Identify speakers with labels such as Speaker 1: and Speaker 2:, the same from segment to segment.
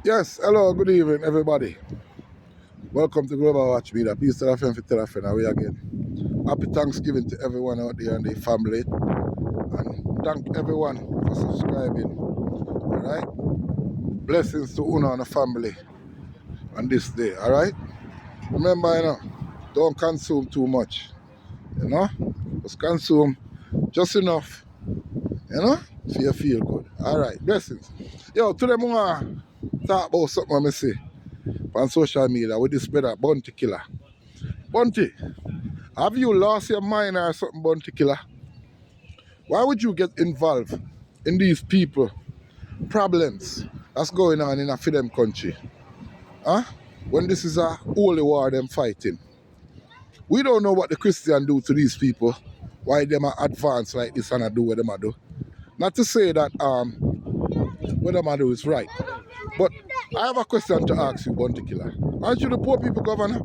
Speaker 1: Yes, hello, good evening, everybody. Welcome to Global Watch Media. Peace to the friend for tell a friend. Are we again? Happy Thanksgiving to everyone out there and their family. And thank everyone for subscribing. All right? Blessings to Una and the family on this day. All right? Remember, don't consume too much. You know? Just consume just enough, so you feel good. All right, blessings. Yo, today I want to talk about something I see on social media with this brother, Bounty Killer. Bounty, have you lost your mind or something, Bounty Killer? Why would you get involved in these people problems that's going on in a for them country? Huh? When this is a holy war them fighting. We don't know what the Christian do to these people, why them are advanced like this and I do what them are do. Not to say that what them are do is right. But I have a question to ask you, Bounty Killer. Aren't you the poor people governor?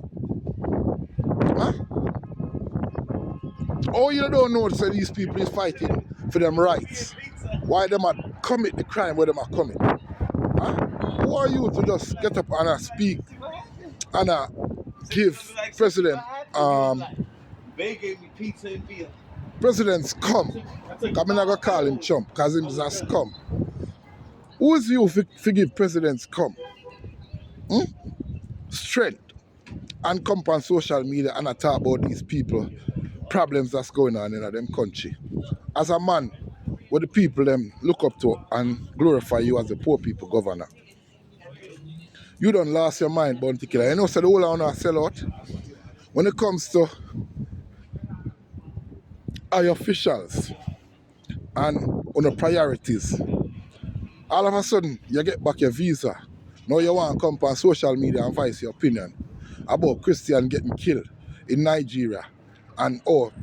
Speaker 1: Huh? Oh, you don't know that these people is fighting for them rights. Why them are commit the crime where them are commit? Huh? Who are you to just get up and speak and give President
Speaker 2: They gave me pizza and beer.
Speaker 1: presidents come? I'm not gonna call him chump because him is a scum. Who is you to give presidents come? Strength and come on social media and talk about these people problems that's going on in them country. As a man, what the people them look up to and glorify you as the poor people governor. You don't lost your mind, Bounty Killer. You know, so the whole on a sell out. When it comes to our officials and on the priorities, all of a sudden you get back your visa. Now you want to come on social media and voice your opinion about Christian getting killed in Nigeria and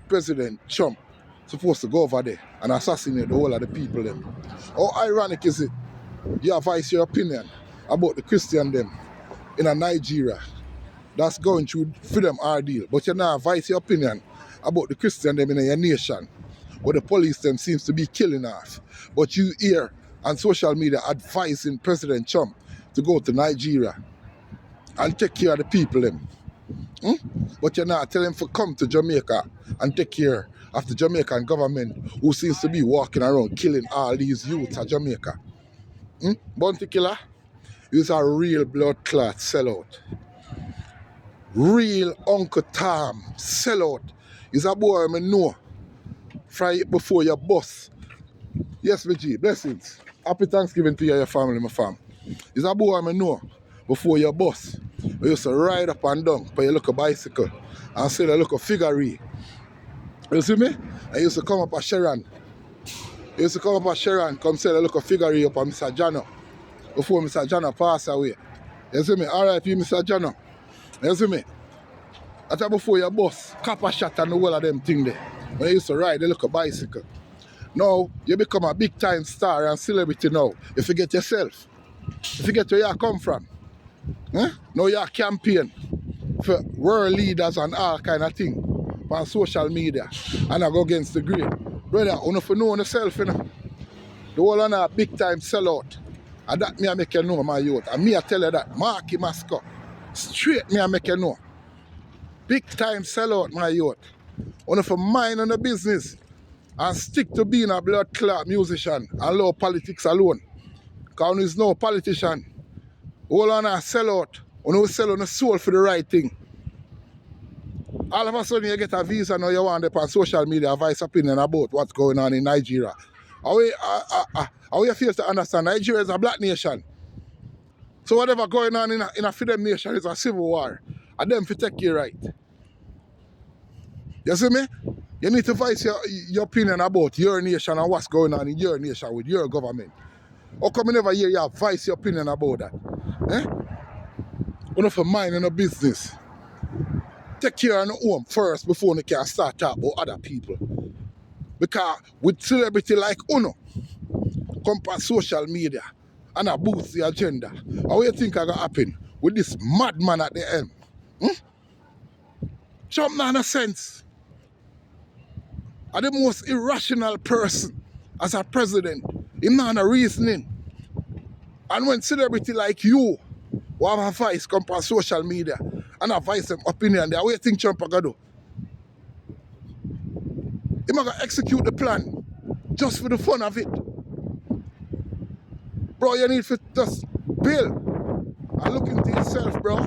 Speaker 1: President Trump supposed to go over there and assassinate the whole of the people them. How ironic is it you voice your opinion about the Christian them in a Nigeria that's going through freedom ordeal, but you now voice your opinion about the Christian them in your nation where the police them seems to be killing off. But you hear on social media advising President Trump to go to Nigeria and take care of the people them. But you're not telling him to come to Jamaica and take care of the Jamaican government who seems to be walking around killing all these youths of Jamaica. Bounty Killer is a real blood clot sellout. Real Uncle Tom sellout. He's a boy I know. Fry it before your boss. Yes, my G, blessings. Happy Thanksgiving to you and your family, my fam. He's a boy I know before your boss. We used to ride up and down for your little bicycle and sell a little figurine. You see me? I used to come up at Sharon. Come sell a little figurine up at Mr. Jano before Mr. Jano passed away. You see me? R.I.P. Mr. Jano. You see me? That's before your boss, copper shot and the whole of them thing there. When you used to ride a little bicycle. Now, you become a big time star and celebrity now. You forget yourself. You forget where you come from. Now you campaign for world leaders and all kind of thing on social media and I go against the grain. Brother, you know for know yourself, The whole on a big time sellout. And that me I make you know, my youth. And me I tell you that, Marky Masco. Straight me I make you know. Big time sellout, my youth. You for mind on the business and stick to being a blood clot musician and love politics alone. Because there is no politician. All on a sellout. You sell on the soul for the right thing. All of a sudden you get a visa now you want to on social media voice opinion about what's going on in Nigeria. How you feel to understand Nigeria is a black nation. So whatever going on in a freedom nation is a civil war. And them to take your right. You see me? You need to voice your opinion about your nation and what's going on in your nation with your government. How come you never hear you voice your opinion about that? You know for mind in a business. Take care of your home first before you can start talking about other people. Because with celebrity like Uno, come on social media and I boost the agenda. How you think I gonna happen with this madman at the end? Trump not no sense. Are the most irrational person as a president. Him not no reasoning. And when celebrity like you who have a voice come on social media and advise them opinion, they are waiting Trump gonna do. He gonna execute the plan just for the fun of it. Bro, you need to just build and look into yourself, bro.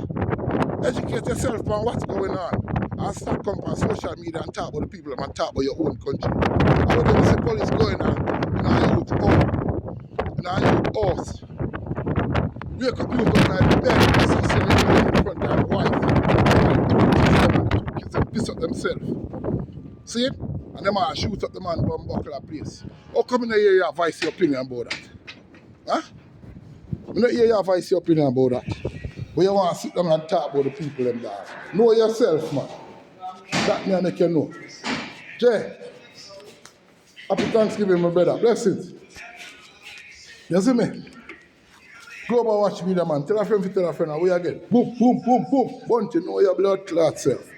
Speaker 1: Educate yourself on what's going on. And stop come on social media and talk about the people and talk about your own country. And when they see police going on, in our youth home, in our youth house, wake up youth up like bed, assassinate in front of their wife. Kids them piss up themselves. See it? And them all shoot up the man from buckle place. How come in the hear your voice your opinion about that? Huh? I don't hear your voice your opinion about that. But you want to sit down and talk about the people them there. Know yourself, man. That me make you know. Jay, happy Thanksgiving, my brother. Blessings. You see me? Global Watch Media, man. Tell a friend to tell a friend, and we again. Boom, boom, boom, boom. Bunty, know your blood clot self.